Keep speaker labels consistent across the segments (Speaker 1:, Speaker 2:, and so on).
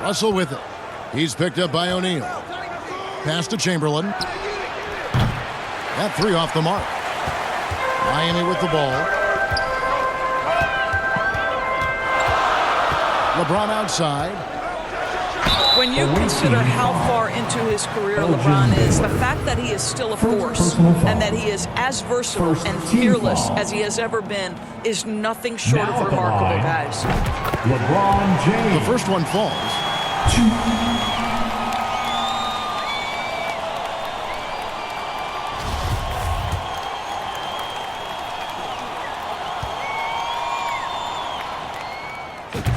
Speaker 1: Russell with it. He's picked up by O'Neal. Pass to Chamberlain. That three off the mark. Miami with the ball. LeBron outside.
Speaker 2: When you consider how far into his career LeBron is, the fact that he is still a force and that he is as versatile and fearless as he has ever been is nothing short of remarkable, guys.
Speaker 3: LeBron James.
Speaker 1: The first one falls.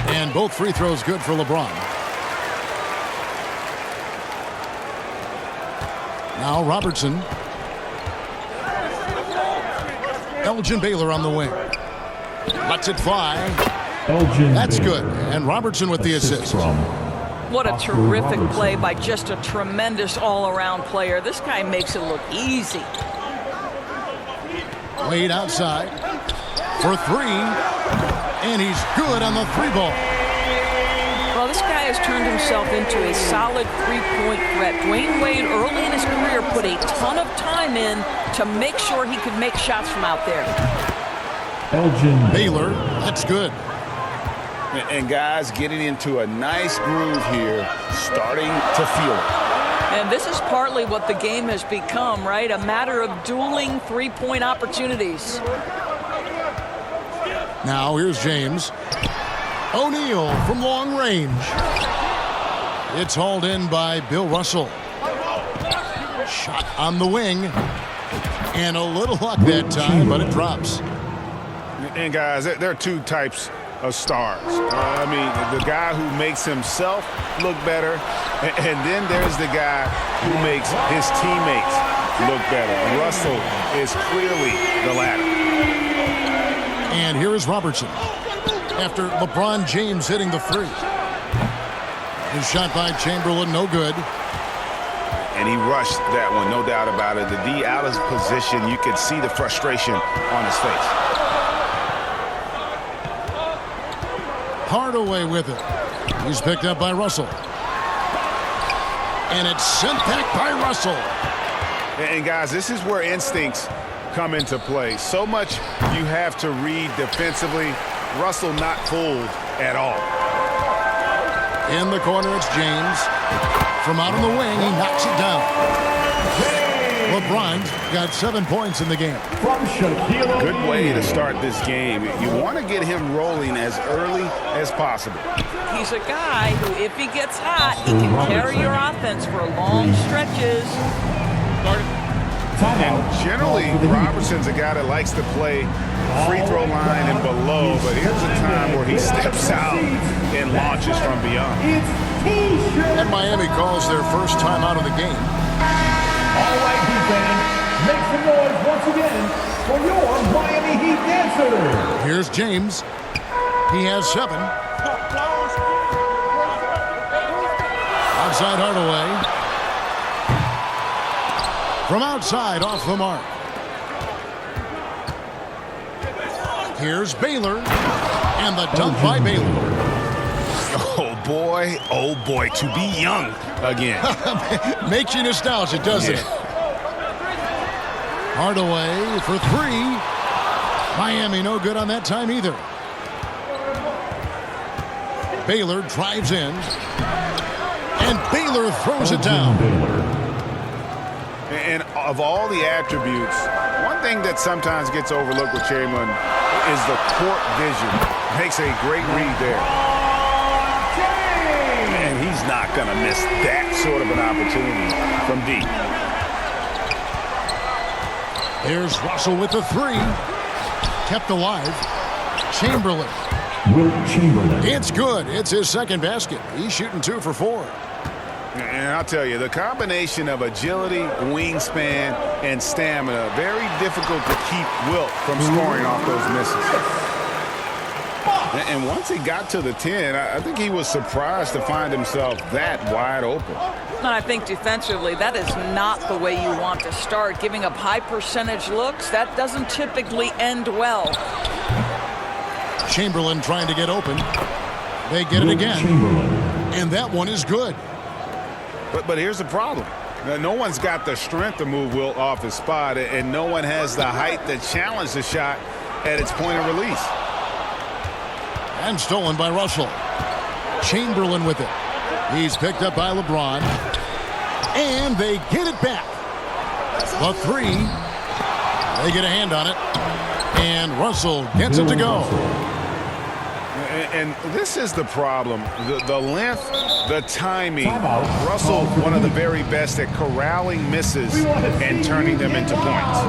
Speaker 1: And both free throws good for LeBron. Now Robertson. Elgin Baylor on the wing. Lets it fly.
Speaker 3: Elgin
Speaker 1: That's
Speaker 3: Baylor.
Speaker 1: good. And Robertson with the assist.
Speaker 2: What a terrific play by just a tremendous all-around player. This guy makes it look easy.
Speaker 1: Wade outside for three. And he's good on the three ball.
Speaker 2: Well, this guy has turned himself into a solid three-point threat. Dwayne Wade, early in his career, put a ton of time in to make sure he could make shots from out there.
Speaker 3: Elgin
Speaker 1: Baylor, that's good.
Speaker 4: And guys getting into a nice groove here, starting to feel it.
Speaker 2: And this is partly what the game has become, right? A matter of dueling three-point opportunities.
Speaker 1: Now here's James. O'Neal from long range. It's hauled in by Bill Russell. Shot on the wing. And a little luck that time, but it drops.
Speaker 4: And guys, there are two types of stars. I mean, the guy who makes himself look better, and then there's the guy who makes his teammates look better. Russell is clearly the latter.
Speaker 1: And here is Robertson. After LeBron James hitting the three. His shot by Chamberlain, no good.
Speaker 4: And he rushed that one, no doubt about it. The D out of position, you could see the frustration on his face.
Speaker 1: Hardaway with it. He's picked up by Russell. And it's sent back by Russell.
Speaker 4: And guys, this is where instincts come into play. So much you have to read defensively. Russell not fooled at all.
Speaker 1: In the corner, it's James. From out on the wing, he knocks it down. LeBron's got 7 points in the game.
Speaker 4: Good way to start this game. You want to get him rolling as early as possible.
Speaker 2: He's a guy who, if he gets hot, he can carry your offense for long stretches.
Speaker 4: And generally, Robertson's a guy that likes to play free throw line and below, but here's a time where he steps out and launches from beyond.
Speaker 1: And Miami calls their first time out of the game.
Speaker 3: All right, Heat fans, make some noise once again for your Miami Heat dancers.
Speaker 1: Here's James. He has 7. Outside Hardaway. From outside, off the mark. Here's Baylor. And the dunk by Baylor.
Speaker 4: Oh boy, to be young again.
Speaker 1: Makes you nostalgic, doesn't it? Hardaway for 3. Miami no good on that time either. Baylor drives in. And Baylor throws it down.
Speaker 4: And of all the attributes, one thing that sometimes gets overlooked with Chamberlain is the court vision. Makes a great read there. And he's not going to miss that sort of an opportunity from deep.
Speaker 1: Here's Russell with the 3. Kept alive. Chamberlain.
Speaker 3: Wilt Chamberlain.
Speaker 1: It's good. It's his second basket. He's shooting 2 for 4.
Speaker 4: And I'll tell you, the combination of agility, wingspan, and stamina, very difficult to keep Wilt from scoring off those misses. And once he got to the 10, I think he was surprised to find himself that wide open.
Speaker 2: And I think defensively, that is not the way you want to start. Giving up high percentage looks, that doesn't typically end well.
Speaker 1: Chamberlain trying to get open. They get it again.
Speaker 3: Chamberlain.
Speaker 1: And that one is good.
Speaker 4: But here's the problem. No one's got the strength to move Wilt off his spot, and no one has the height to challenge the shot at its point of release.
Speaker 1: And stolen by Russell. Chamberlain with it. He's picked up by LeBron. And they get it back. The three. They get a hand on it. And Russell gets it to go.
Speaker 4: And this is the problem. The length, the timing. Russell, one of the very best at corralling misses and turning them into points.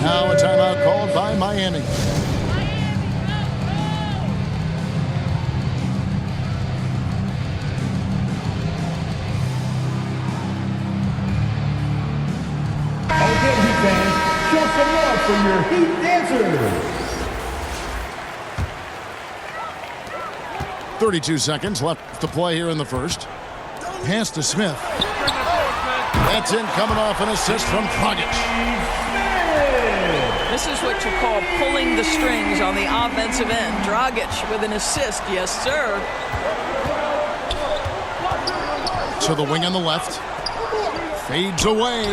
Speaker 1: Now a timeout called by Miami.
Speaker 3: Okay, Heat fans, show some love for your Heat dancers.
Speaker 1: 32 seconds left to play here in the first. Pass to Smith. That's in, coming off an assist from Dragic.
Speaker 2: This is what you call pulling the strings on the offensive end. Dragic with an assist. Yes, sir.
Speaker 1: To the wing on the left. Fades away.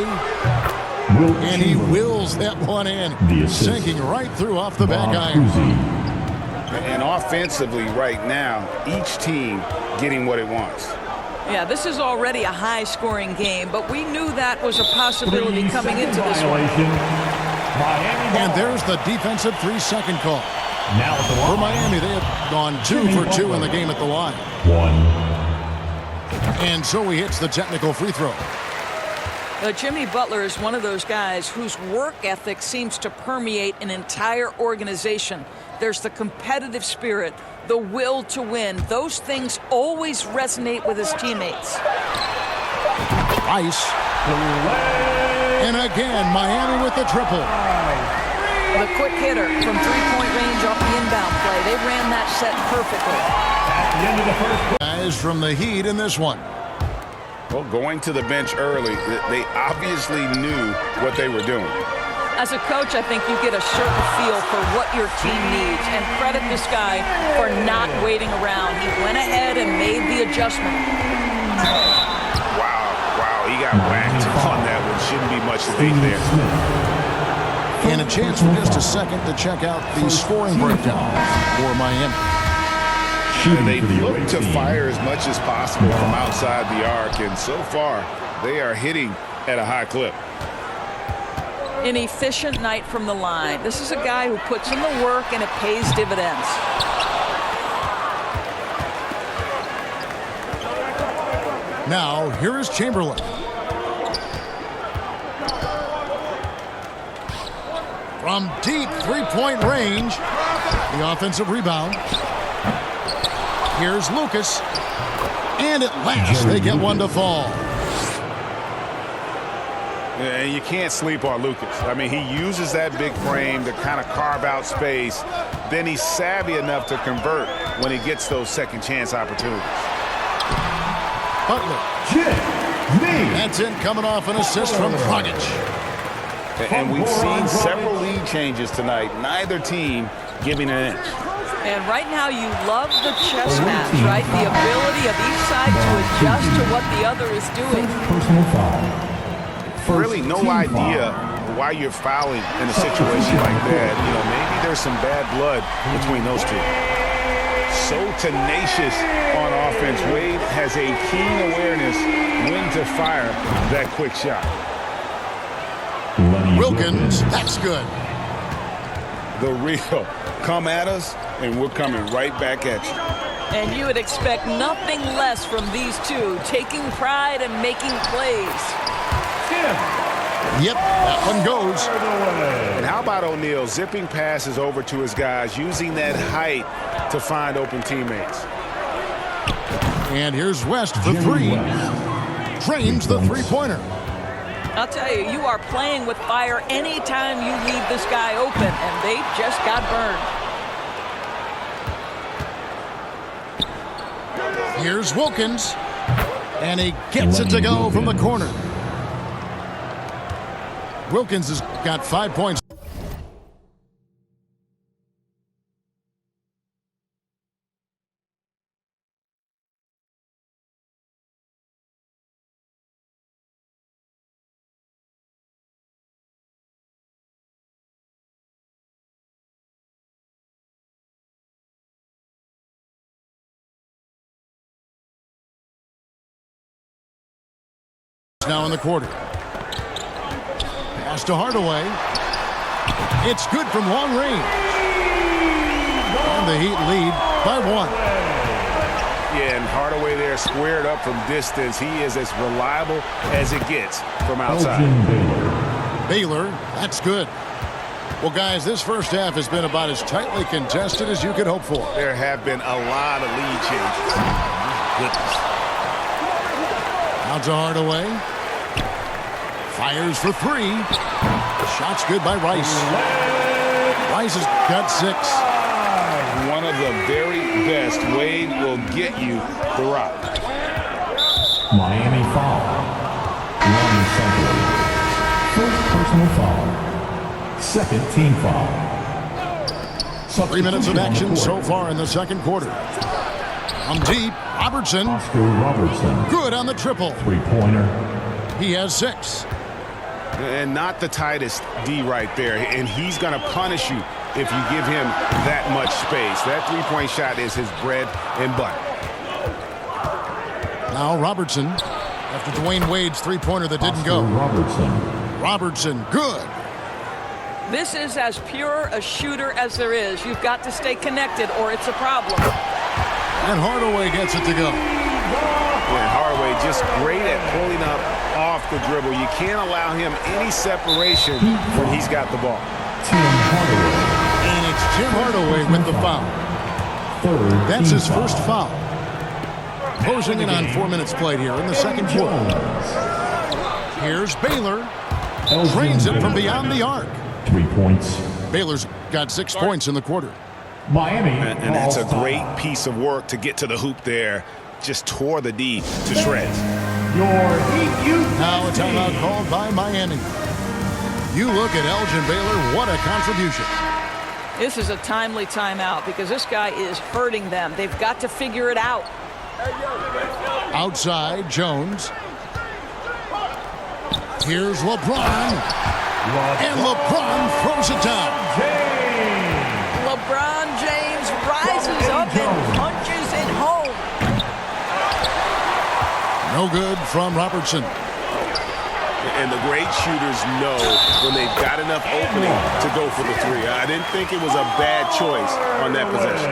Speaker 1: And he wills that one in. Sinking right through off the back iron.
Speaker 4: And offensively right now, each team getting what it wants.
Speaker 2: Yeah, this is already a high-scoring game, but we knew that was a possibility coming into this one.
Speaker 1: And there's the defensive 3-second call.
Speaker 3: Now at the line.
Speaker 1: For Miami, they have gone 2 for 2 in the game at the line. And so he hits the technical free throw.
Speaker 2: Jimmy Butler is one of those guys whose work ethic seems to permeate an entire organization. There's the competitive spirit, the will to win. Those things always resonate with his teammates.
Speaker 1: Ice. And again, Miami with the triple.
Speaker 2: The quick hitter from three-point range off the inbound play. They ran that set perfectly.
Speaker 3: At the end of the first.
Speaker 1: Guys from the Heat in this one.
Speaker 4: Well, going to the bench early, they obviously knew what they were doing.
Speaker 2: As a coach, I think you get a certain feel for what your team needs, and credit this guy for not waiting around. He went ahead and made the adjustment.
Speaker 4: Wow, he got whacked on that one. Shouldn't be much debate there.
Speaker 1: And a chance for just a second to check out the scoring breakdown for Miami.
Speaker 4: And they look to fire as much as possible from outside the arc, and so far, they are hitting at a high clip.
Speaker 2: An efficient night from the line. This is a guy who puts in the work and it pays dividends.
Speaker 1: Now, here is Chamberlain. From deep three-point range, the offensive rebound. Here's Lucas. And at last, they get one to fall.
Speaker 4: And you can't sleep on Lucas. I mean, he uses that big frame to kind of carve out space. Then he's savvy enough to convert when he gets those second chance opportunities.
Speaker 1: Butler. That's in, coming off an assist from Dragic.
Speaker 4: And we've seen several lead changes tonight. Neither team giving an inch.
Speaker 2: And right now you love the chess match, right? The ability of each side to adjust to what the other is doing.
Speaker 3: Personal foul.
Speaker 4: Really no idea why you're fouling in a situation like that. You know, maybe there's some bad blood between those two. So tenacious on offense. Wade has a keen awareness when to fire that quick shot.
Speaker 1: Wilkins, that's good.
Speaker 4: The real. Come at us, and we're coming right back at you.
Speaker 2: And you would expect nothing less from these two, taking pride and making plays.
Speaker 1: Yep, that one goes.
Speaker 4: And how about O'Neal zipping passes over to his guys, using that height to find open teammates.
Speaker 1: And here's West for three. Drains the three-pointer.
Speaker 2: I'll tell you, you are playing with fire anytime you leave this guy open, and they just got burned.
Speaker 1: Here's Wilkins. And he gets it to go from the corner. Wilkins has got 5 points. now in the quarter. Pass to Hardaway. It's good from long range. And the Heat lead by 1.
Speaker 4: Yeah, and Hardaway there squared up from distance. He is as reliable as it gets from outside.
Speaker 1: Baylor, that's good. Well, guys, this first half has been about as tightly contested as you could hope for.
Speaker 4: There have been a lot of lead changes. Goodness.
Speaker 1: Out to Hardaway. Fires for 3. Shot's good by Rice. Rice has got 6.
Speaker 4: One of the very best. Wade will get you the rock.
Speaker 3: Miami foul. Ronnie Central. First personal foul. Second team foul.
Speaker 1: 3 minutes of action so far in the second quarter. From deep, Robertson.
Speaker 3: Oscar Robertson.
Speaker 1: Good on the triple.
Speaker 3: Three-pointer.
Speaker 1: He has 6.
Speaker 4: And not the tightest D right there. And he's going to punish you if you give him that much space. That three-point shot is his bread and butter.
Speaker 1: Now Robertson. After Dwayne Wade's three-pointer that didn't go. Robertson, good.
Speaker 2: This is as pure a shooter as there is. You've got to stay connected or it's a problem.
Speaker 1: And Hardaway gets it to go.
Speaker 4: And Hardaway just great at pulling up off the dribble. You can't allow him any separation when he's got the ball.
Speaker 1: And it's Tim Hardaway with the foul. That's his first foul. Closing in on 4 minutes played here in the second quarter. Here's Baylor. Drains it from beyond the arc.
Speaker 3: 3 points.
Speaker 1: Baylor's got 6 points in the quarter.
Speaker 3: Miami.
Speaker 4: And that's a great piece of work to get to the hoop there. Just tore the D to shreds.
Speaker 1: Now a timeout called by Miami. You look at Elgin Baylor, what a contribution.
Speaker 2: This is a timely timeout because this guy is hurting them. They've got to figure it out.
Speaker 1: Outside, Jones. Here's LeBron. And LeBron throws it down.
Speaker 2: LeBron James rises up and punches it home.
Speaker 1: No good from Robertson.
Speaker 4: And the great shooters know when they've got enough opening to go for the three. I didn't think it was a bad choice on that possession.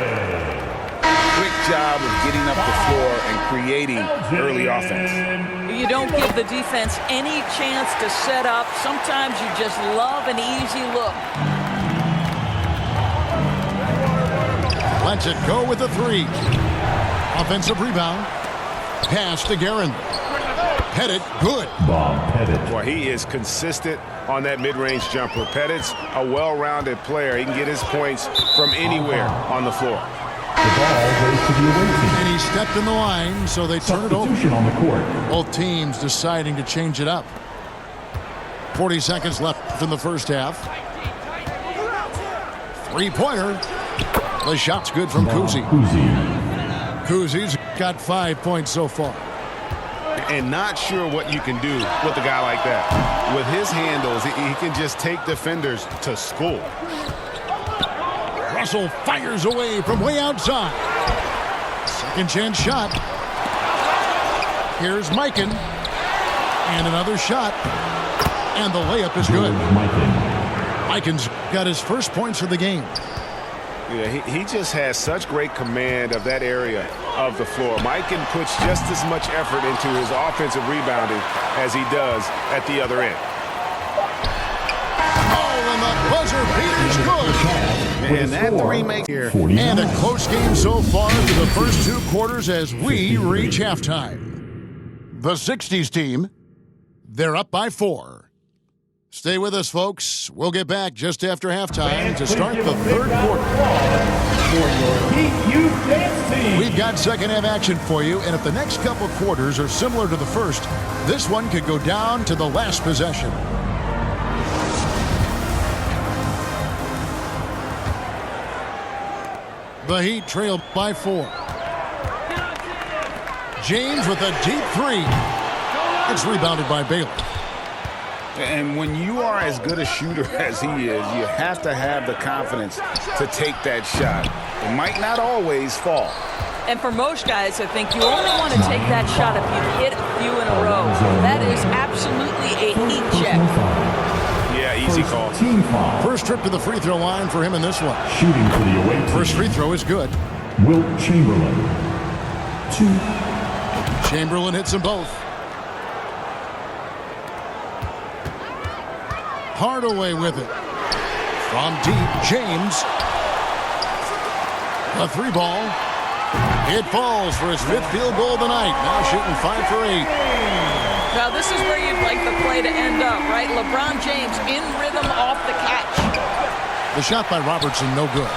Speaker 4: Quick job of getting up the floor and creating early offense.
Speaker 2: You don't give the defense any chance to set up. Sometimes you just love an easy look.
Speaker 1: Lets it go with the 3. Offensive rebound. Pass to Guerin. Pettit, good.
Speaker 3: Bob Pettit.
Speaker 4: Boy, he is consistent on that mid-range jumper. Pettit's a well-rounded player. He can get his points from anywhere on the floor.
Speaker 3: The ball goes to the away team.
Speaker 1: And he stepped in the line, so they turn it over.
Speaker 3: Substitution on the court.
Speaker 1: Both teams deciding to change it up. 40 seconds left in the first half. Three-pointer. The shot's good from Kuzi. Kuzi's got 5 points so far.
Speaker 4: And not sure what you can do with a guy like that. With his handles, he can just take defenders to school.
Speaker 1: Russell fires away from way outside. Second chance shot. Here's Mikan. And another shot. And the layup is good. Mikan's got his first points of the game.
Speaker 4: Yeah, he just has such great command of that area of the floor. Mikan puts just as much effort into his offensive rebounding as he does at the other end.
Speaker 1: Oh, and the buzzer beater's good.
Speaker 4: And that three makes here.
Speaker 1: And a close game so far for the first 2 quarters as we reach halftime. The 60s team, they're up by 4. Stay with us, folks. We'll get back just after halftime to start the third quarter. We've got second half action for you, and if the next couple quarters are similar to the first, this one could go down to the last possession. The Heat trail by 4. James with a deep 3. It's rebounded by Baylor.
Speaker 4: And when you are as good a shooter as he is, you have to have the confidence to take that shot. It might not always fall.
Speaker 2: And for most guys, I think you only want to take that shot if you hit a few in a row. That is absolutely a heat check.
Speaker 4: Yeah, easy call.
Speaker 3: Team foul.
Speaker 1: First trip to the free throw line for him in this one.
Speaker 3: Shooting for the away team.
Speaker 1: First free throw is good.
Speaker 3: Wilt Chamberlain. 2.
Speaker 1: Chamberlain hits them both. Hardaway with it. From deep, James. A 3-ball. It falls for his 5th field goal of the night. Now shooting 5 for 8.
Speaker 2: Now this is where you'd like the play to end up, right? LeBron James in rhythm off the catch.
Speaker 1: The shot by Robertson, no good.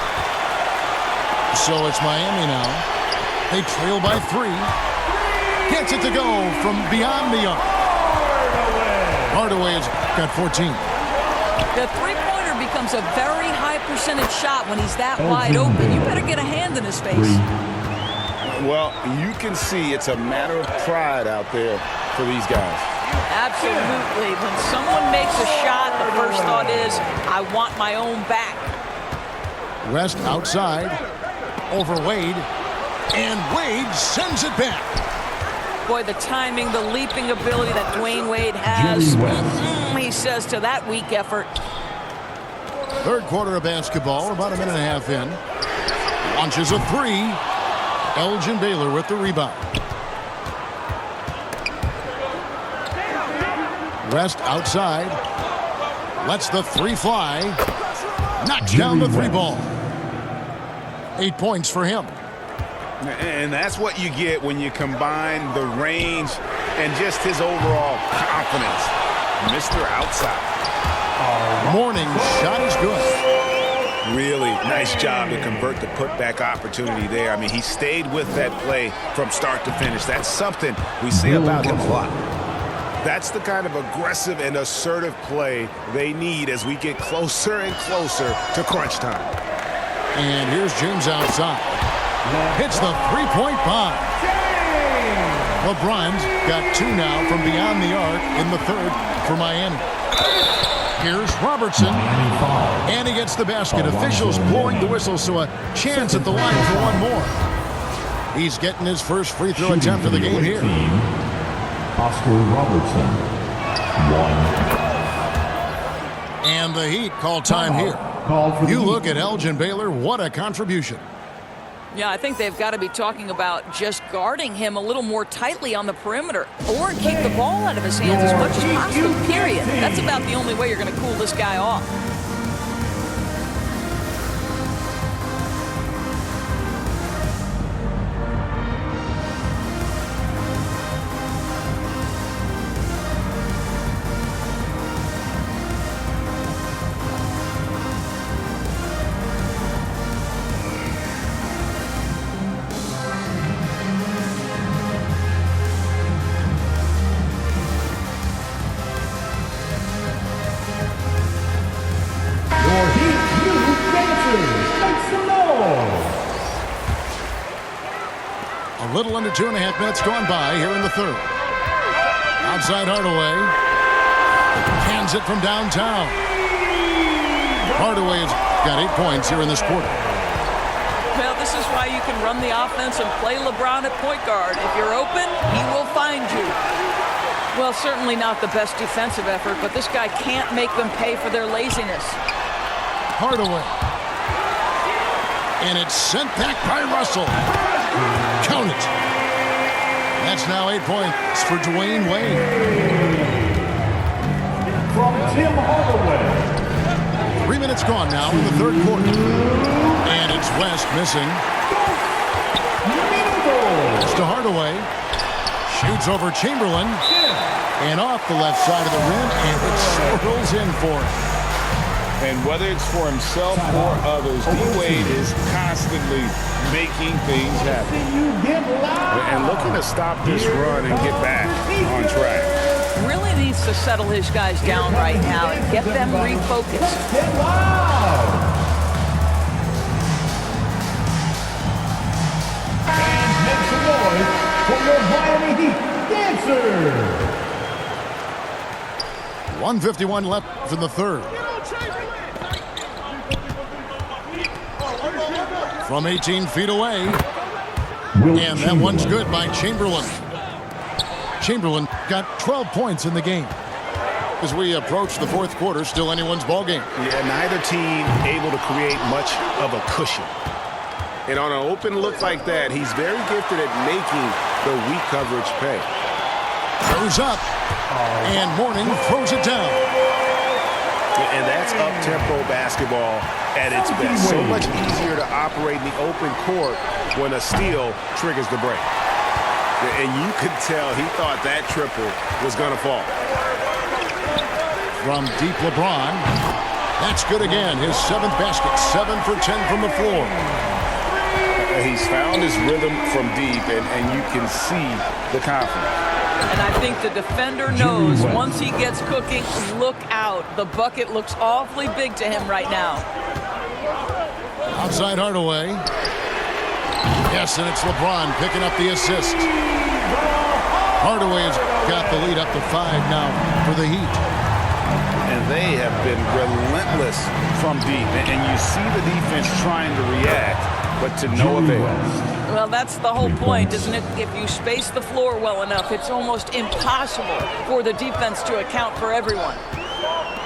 Speaker 1: So it's Miami now. They trail by 3. Gets it to go from beyond the arc. Hardaway has got 14.
Speaker 2: The three-pointer becomes a very high percentage shot when he's that wide open. You better get a hand in his face.
Speaker 4: Well, you can see it's a matter of pride out there for these guys.
Speaker 2: Absolutely. When someone makes a shot, the first thought is, I want my own back.
Speaker 1: West outside. Over Wade. And Wade sends it back.
Speaker 2: Boy, the timing, the leaping ability that Dwayne Wade has. He says to that weak effort.
Speaker 1: Third quarter of basketball, about a minute and a half in. Launches a 3. Elgin Baylor with the rebound. West outside. Lets the 3 fly. Knocks down the 3-ball. 8 points for him.
Speaker 4: And that's what you get when you combine the range and just his overall confidence. Mr. Outside.
Speaker 1: Morning shot is good.
Speaker 4: Really nice job to convert the putback opportunity there. I mean, he stayed with that play from start to finish. That's something we say about him a lot. That's the kind of aggressive and assertive play they need as we get closer and closer to crunch time.
Speaker 1: And here's James outside. Hits the 3-point bomb. LeBron's got 2 now from beyond the arc in the third for Miami. Here's Robertson. And he gets the basket. Officials blowing the whistle, so a chance at the line for one more. He's getting his first free throw attempt of the game here.
Speaker 3: Oscar Robertson. 1.
Speaker 1: And the Heat call time here. You look at Elgin Baylor, what a contribution.
Speaker 2: Yeah, I think they've got to be talking about just guarding him a little more tightly on the perimeter or keep the ball out of his hands as much as possible, period. That's about the only way you're going to cool this guy off.
Speaker 1: A little under 2.5 minutes gone by here in the third. Outside Hardaway. Hands it from downtown. Hardaway has got 8 points here in this quarter.
Speaker 2: Well, this is why you can run the offense and play LeBron at point guard. If you're open, he will find you. Well, certainly not the best defensive effort, but this guy can't make them pay for their laziness.
Speaker 1: Hardaway. And it's sent back by Russell. Count it. That's now 8 points for Dwayne Wade.
Speaker 3: From Tim Hardaway.
Speaker 1: 3 minutes gone now in the third quarter. And it's West missing. It's to Hardaway. Shoots over Chamberlain. And off the left side of the rim. And it swirls in for him.
Speaker 4: And whether it's for himself or others, D-Wade is constantly making things happen. And looking to stop this run and get back on track.
Speaker 2: Really needs to settle his guys down right now and get them refocused.
Speaker 3: And make some noise for your Miami Heat dancers.
Speaker 1: 1:51 left for the third. From 18 feet away. And that one's good by Chamberlain. Chamberlain got 12 points in the game. As we approach the fourth quarter, still anyone's ball game.
Speaker 4: Yeah, neither team able to create much of a cushion. And on an open look like that, he's very gifted at making the weak coverage pay.
Speaker 1: Throws up, and Mourning throws it down.
Speaker 4: And that's up-tempo basketball at its best. So much easier to operate in the open court when a steal triggers the break. And you could tell he thought that triple was going to fall.
Speaker 1: From deep, LeBron. That's good again. His 7th basket. 7 for 10 from the floor.
Speaker 4: He's found his rhythm from deep, and you can see the confidence.
Speaker 2: And I think the defender knows once he gets cooking, look out. The bucket looks awfully big to him right now.
Speaker 1: Outside Hardaway. Yes, and it's LeBron picking up the assist. Hardaway has got the lead up to 5 now for the Heat.
Speaker 4: And they have been relentless from deep. And you see the defense trying to react, but to no avail.
Speaker 2: Well, that's the whole point, isn't it? If you space the floor well enough, it's almost impossible for the defense to account for everyone.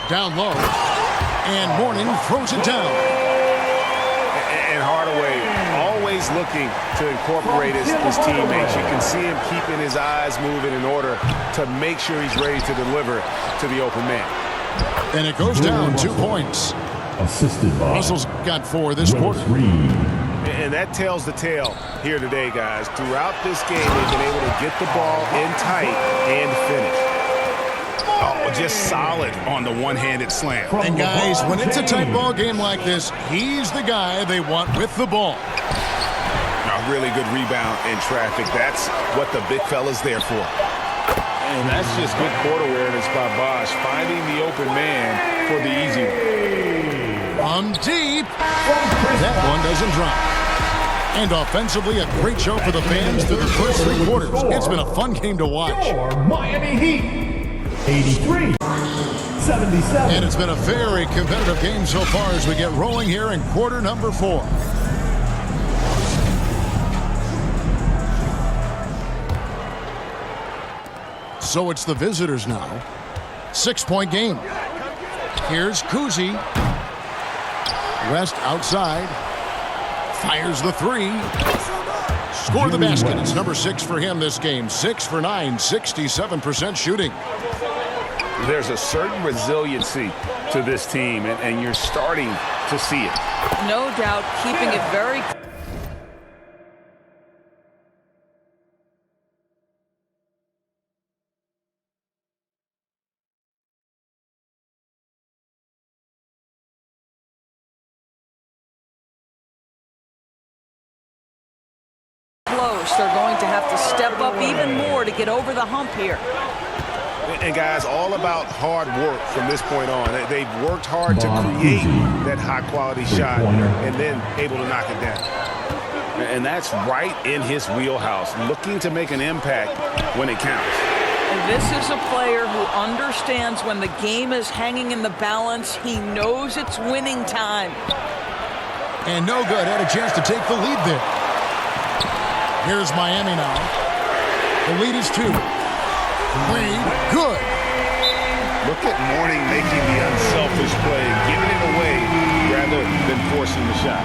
Speaker 1: Down low. And Mourning throws it down.
Speaker 4: And Hardaway always looking to incorporate his teammates. You can see him keeping his eyes moving in order to make sure he's ready to deliver to the open man.
Speaker 1: And it goes down 2 points.
Speaker 3: Assisted by
Speaker 1: Russell's got 4 this quarter.
Speaker 4: And that tells the tale here today, guys. Throughout this game, they've been able to get the ball in tight and finish. Oh, just solid on the one-handed slam.
Speaker 1: And guys, when it's a tight ball game like this, he's the guy they want with the ball.
Speaker 4: A really good rebound in traffic. That's what the big fella's there for. And that's just good court awareness by Bosh, finding the open man for the easy one.
Speaker 1: From deep. That one doesn't drop. And offensively, a great show for the fans through the first 3 quarters. It's been a fun game to watch.
Speaker 3: Your Miami Heat, 83-77.
Speaker 1: And it's been a very competitive game so far as we get rolling here in quarter number 4. So it's the visitors now. 6-point game. Here's Kuzi. West outside. Fires the 3. Score the basket. It's number 6 for him this game. 6 for 9, 67% shooting.
Speaker 4: There's a certain resiliency to this team, and you're starting to see it.
Speaker 2: No doubt, keeping it very close. They're going to have to step up even more to get over the hump here.
Speaker 4: And guys, all about hard work from this point on. They've worked hard to create that high-quality shot and then able to knock it down. And that's right in his wheelhouse, looking to make an impact when it counts.
Speaker 2: And this is a player who understands when the game is hanging in the balance. He knows it's winning time.
Speaker 1: And no good. Had a chance to take the lead there. Here's Miami now. The lead is 2. Lead, good.
Speaker 4: Look at Mourning making the unselfish play, giving it away rather than forcing the shot.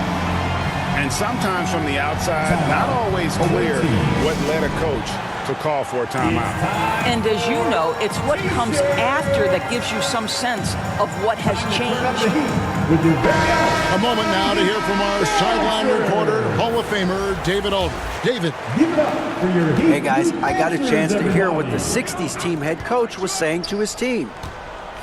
Speaker 4: And sometimes from the outside, not always clear what led a coach to call for a timeout.
Speaker 2: And as you know, it's what comes after that gives you some sense of what has changed.
Speaker 1: A moment now to hear from our sideline reporter, Hall of Famer David Aldridge. David.
Speaker 5: Hey guys, I got a chance to hear what the 60s team head coach was saying to his team.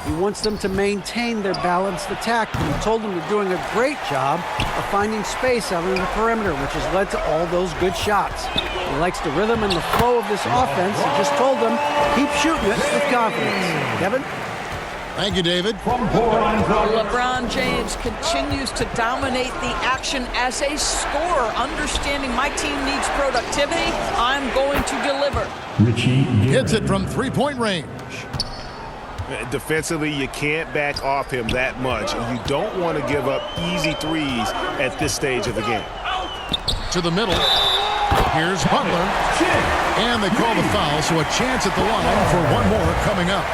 Speaker 5: He wants them to maintain their balanced attack, and he told them they're doing a great job of finding space out on the perimeter, which has led to all those good shots. He likes the rhythm and the flow of this offense. He just told them, keep shooting it with confidence. Kevin?
Speaker 1: Thank you, David.
Speaker 2: LeBron James continues to dominate the action as a scorer, understanding my team needs productivity. I'm going to deliver.
Speaker 1: Hits it from 3-point range.
Speaker 4: Defensively, you can't back off him that much. You don't want to give up easy threes at this stage of the game.
Speaker 1: To the middle. Here's Butler. And they call the foul, so a chance at the line for one more coming up.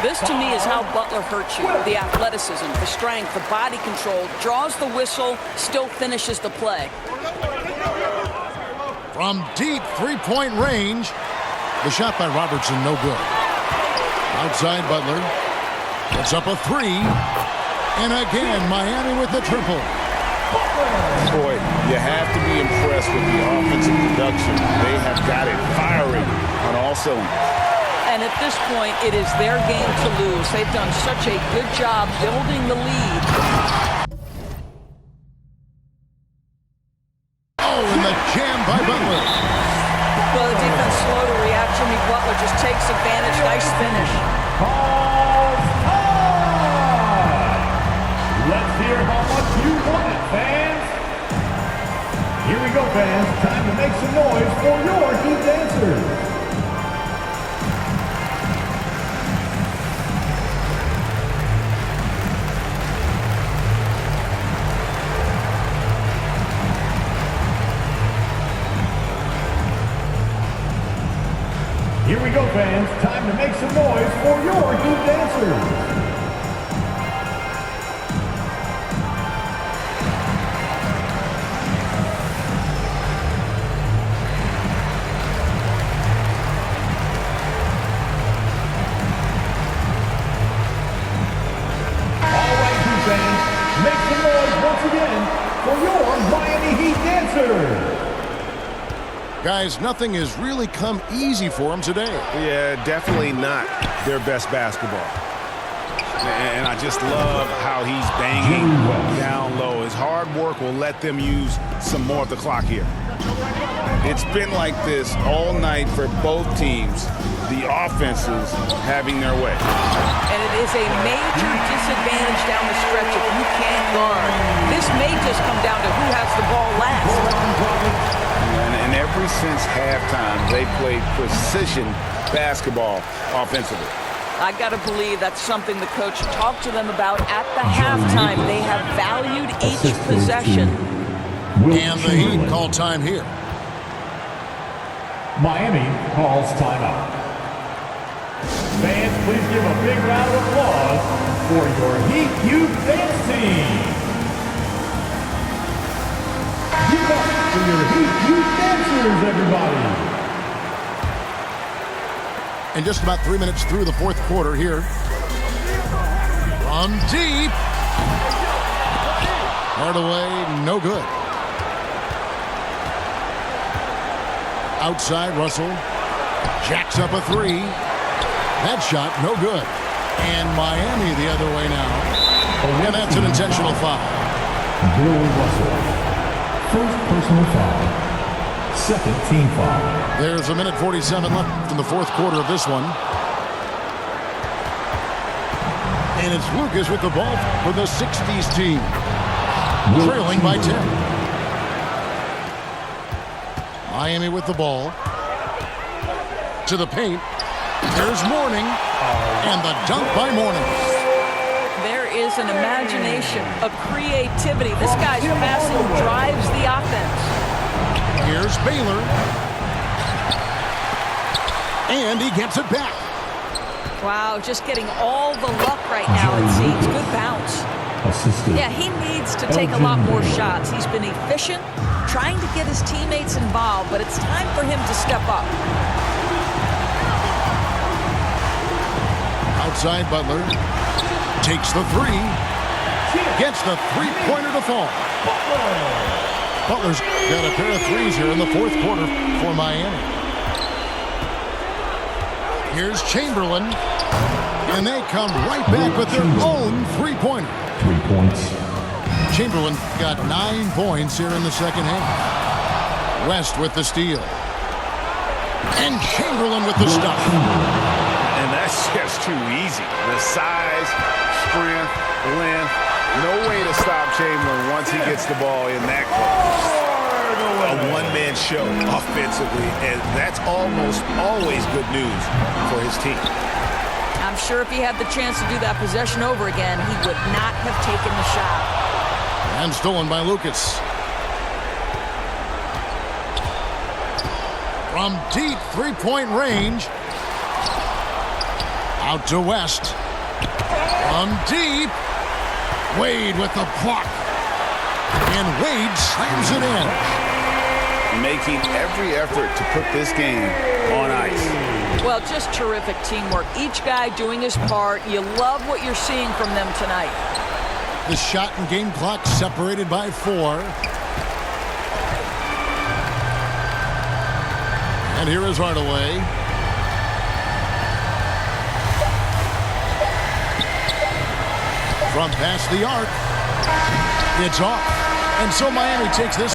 Speaker 2: This, to me, is how Butler hurts you. The athleticism, the strength, the body control, draws the whistle, still finishes the play.
Speaker 1: From deep three-point range, the shot by Robertson, no good. Outside Butler, puts up a three, and again, Miami with the triple.
Speaker 4: Boy, you have to be impressed with the offensive production. They have got it firing on all cylinders.
Speaker 2: And at this point, it is their game to lose. They've done such a good job building the lead.
Speaker 1: Oh, and the jam by Butler.
Speaker 2: Well, the defense slow to react. Jimmy Butler just takes advantage. Nice finish.
Speaker 3: Calls time! Let's hear how much you want it, fans. Here we go, fans. Time to make some noise for your Heat dancers. Here we go, fans. Time to make some noise for your Heat dancers. All right, Heat fans, make some noise once again for your Miami Heat dancers.
Speaker 1: Guys, nothing has really come easy for them today.
Speaker 4: Yeah, definitely not their best basketball. And I just love how he's banging down low. His hard work will let them use some more of the clock here. It's been like this all night for both teams. The offenses having their way.
Speaker 2: And it is a major disadvantage down the stretch if you can't guard. This may just come down to who has the ball last.
Speaker 4: And ever since halftime, they played precision basketball offensively.
Speaker 2: I got to believe that's something the coach talked to them about at the halftime. They have valued each possession.
Speaker 1: And the Heat call time here.
Speaker 3: Miami calls timeout. Fans, please give a big round of applause for your Heat Youth Dance Team. Give up for your Heat Youth Dancers, everybody.
Speaker 1: And just about 3 minutes through the fourth quarter here. From deep. Hardaway, no good. Outside, Russell jacks up a three. That shot, no good. And Miami the other way now. And that's an intentional foul.
Speaker 3: Bill Russell. First personal foul. Second team foul.
Speaker 1: There's a minute 47 left in the fourth quarter of this one. And it's Lucas with the ball for the 60s team. Trailing by 10. Miami with the ball. To the paint. There's Mourning. And the dunk by Mourning.
Speaker 2: There is an imagination, a creativity. This guy's passing drives the offense.
Speaker 1: Here's Baylor. And he gets it back.
Speaker 2: Wow, just getting all the luck right now, it seems. Good bounce.
Speaker 3: Assisted.
Speaker 2: Yeah, he needs to take a lot more shots. He's been efficient, trying to get his teammates involved, but it's time for him to step up.
Speaker 1: Outside Butler. Takes the three. Gets the three-pointer to fall. Butler's got a pair of threes here in the fourth quarter for Miami. Here's Chamberlain. And they come right back with their own three-pointer.
Speaker 3: 3 points.
Speaker 1: Chamberlain got 9 points here in the second half. West with the steal. And Chamberlain with the stop.
Speaker 4: And that's just too easy. The size, strength, length, no way to stop Chamberlain once he gets the ball in that close. A one-man show offensively, and that's almost always good news for his team.
Speaker 2: I'm sure if he had the chance to do that possession over again, he would not have taken the shot.
Speaker 1: And stolen by Lucas. From deep three-point range. Out to West. From deep. Wade with the block. And Wade slams it in.
Speaker 4: Making every effort to put this game on ice.
Speaker 2: Well, just terrific teamwork. Each guy doing his part. You love what you're seeing from them tonight.
Speaker 1: The shot and game clock separated by 4. And here is Hardaway. From past the arc. It's off. And so Miami takes this